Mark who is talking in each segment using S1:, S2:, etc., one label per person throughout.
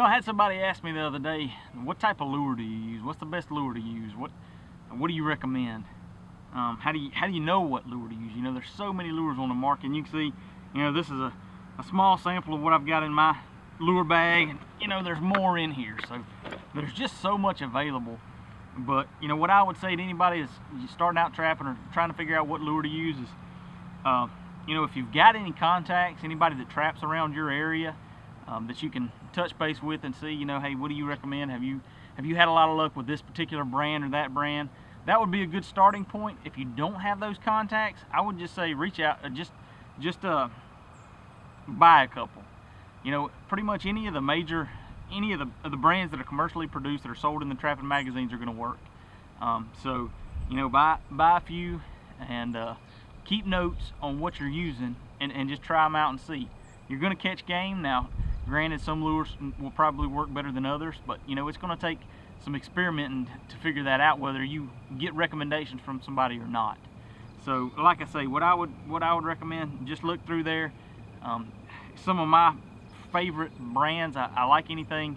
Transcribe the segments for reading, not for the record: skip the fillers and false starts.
S1: I had somebody ask me the other day, what type of lure do you use? What's the best lure to use? What do you recommend? How do you know what lure to use? There's so many lures on the market, and you can see, this is a small sample of what I've got in my lure bag, and there's more in here. So there's just so much available. But what I would say to anybody is starting out trapping or trying to figure out what lure to use is, if you've got any contacts, anybody that traps around your area, that you can touch base with and see, hey, what do you recommend? Have you had a lot of luck with this particular brand or that brand? That would be a good starting point. If you don't have those contacts, I would just say reach out, just buy a couple. Pretty much any of the brands that are commercially produced that are sold in the trapping magazines are going to work. So buy a few and keep notes on what you're using and just try them out and see. You're going to catch game. Now, granted, some lures will probably work better than others, but it's going to take some experimenting to figure that out, whether you get recommendations from somebody or not. So, like I say, what I would recommend, just look through there. Some of my favorite brands, I like anything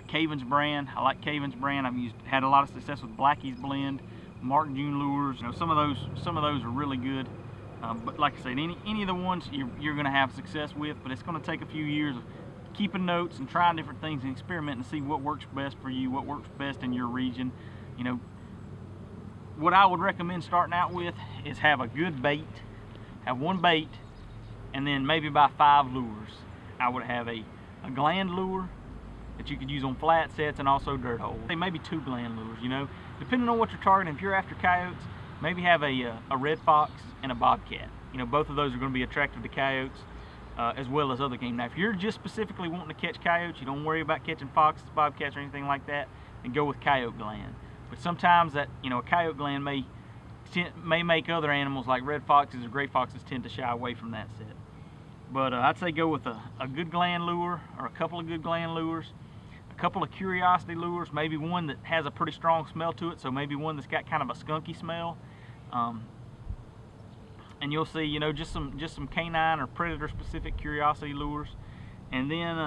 S1: Caven's brand. I like Caven's brand. I've had a lot of success with Blackie's Blend, Mark June lures. Some of those are really good. But like I said, any of the ones you're going to have success with, but it's going to take a few years of keeping notes and trying different things and experimenting to see what works best for you, what works best in your region. What I would recommend starting out with is have a good bait, have one bait, and then maybe buy 5 lures. I would have a gland lure that you could use on flat sets and also dirt holes. Maybe 2 gland lures, depending on what you're targeting. If you're after coyotes, maybe have a red fox and a bobcat. Both of those are going to be attractive to coyotes as well as other game. Now, if you're just specifically wanting to catch coyotes, you don't worry about catching foxes, bobcats, or anything like that, then go with coyote gland. But sometimes that, a coyote gland may make other animals like red foxes or gray foxes tend to shy away from that set. But I'd say go with a good gland lure or a couple of good gland lures, a couple of curiosity lures, maybe one that has a pretty strong smell to it, so maybe one that's got kind of a skunky smell. And you'll see, just some canine or predator specific curiosity lures. And then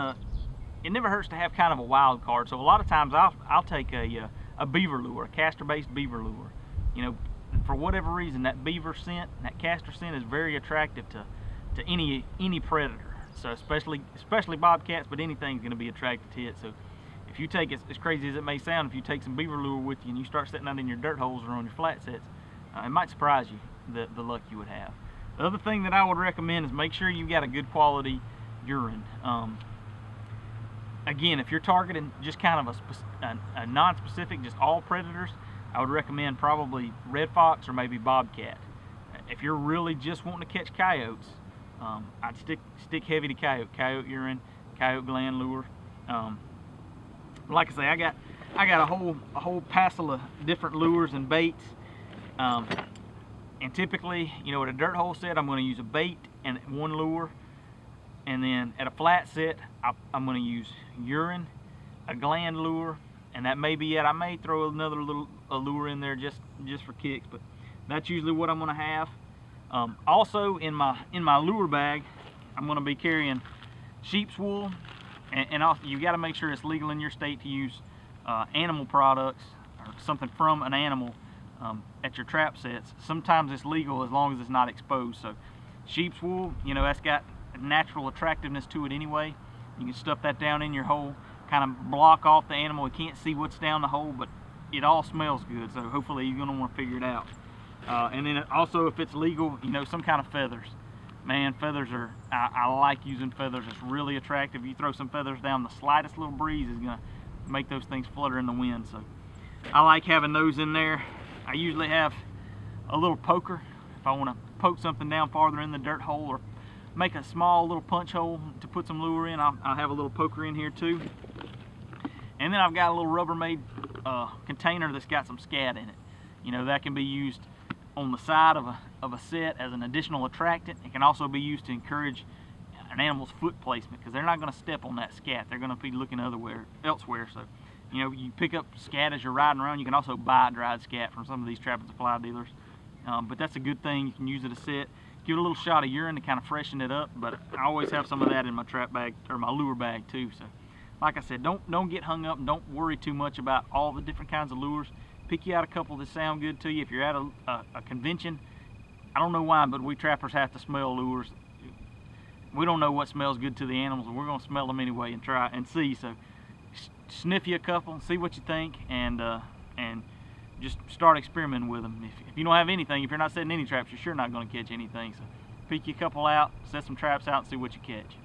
S1: it never hurts to have kind of a wild card. So a lot of times I'll take a beaver lure, a castor based beaver lure. For whatever reason, that beaver scent, that castor scent is very attractive to any predator. So especially bobcats, but anything's going to be attracted to it. So if you take, as crazy as it may sound, if you take some beaver lure with you and you start setting out in your dirt holes or on your flat sets, it might surprise you the luck you would have. The other thing that I would recommend is make sure you've got a good quality urine. Again, if you're targeting just kind of a non-specific, just all predators, I would recommend probably red fox or maybe bobcat. If you're really just wanting to catch coyotes, I'd stick heavy to coyote urine, coyote gland lure. Like I say, I got a whole passel of different lures and baits. And typically, at a dirt hole set, I'm going to use a bait and one lure. And then at a flat set, I'm going to use urine, a gland lure, and that may be it. I may throw another a lure in there just for kicks, but that's usually what I'm going to have. Also, in my lure bag, I'm going to be carrying sheep's wool, and also, you got to make sure it's legal in your state to use animal products or something from an animal at your trap sets. Sometimes it's legal as long as it's not exposed. So sheep's wool, that's got a natural attractiveness to it anyway. You can stuff that down in your hole, kind of block off the animal. You can't see what's down the hole, but it all smells good, so hopefully you're going to want to figure it out. And then also, if it's legal, some kind of feathers. Man, feathers are, I like using feathers. It's really attractive. You throw some feathers down, the slightest little breeze is going to make those things flutter in the wind. So I like having those in there. I usually have a little poker if I want to poke something down farther in the dirt hole or make a small little punch hole to put some lure in. I'll have a little poker in here too. And then I've got a little Rubbermaid container that's got some scat in it. That can be used on the side of a set as an additional attractant. It can also be used to encourage an animal's foot placement, because they're not going to step on that scat. They're going to be looking elsewhere. So you pick up scat as you're riding around. You can also buy dried scat from some of these trap and supply dealers. But that's a good thing. You can use it as a set. Give it a little shot of urine to kind of freshen it up. But I always have some of that in my trap bag or my lure bag too. So like I said, don't get hung up and don't worry too much about all the different kinds of lures. Pick you out a couple that sound good to you. If you're at a convention, I don't know why, but we trappers have to smell lures. We don't know what smells good to the animals, and we're going to smell them anyway and try and see. So sniff you a couple and see what you think, and just start experimenting with them. If you don't have anything, if you're not setting any traps, you're sure not going to catch anything. So pick you a couple out, set some traps out, and see what you catch.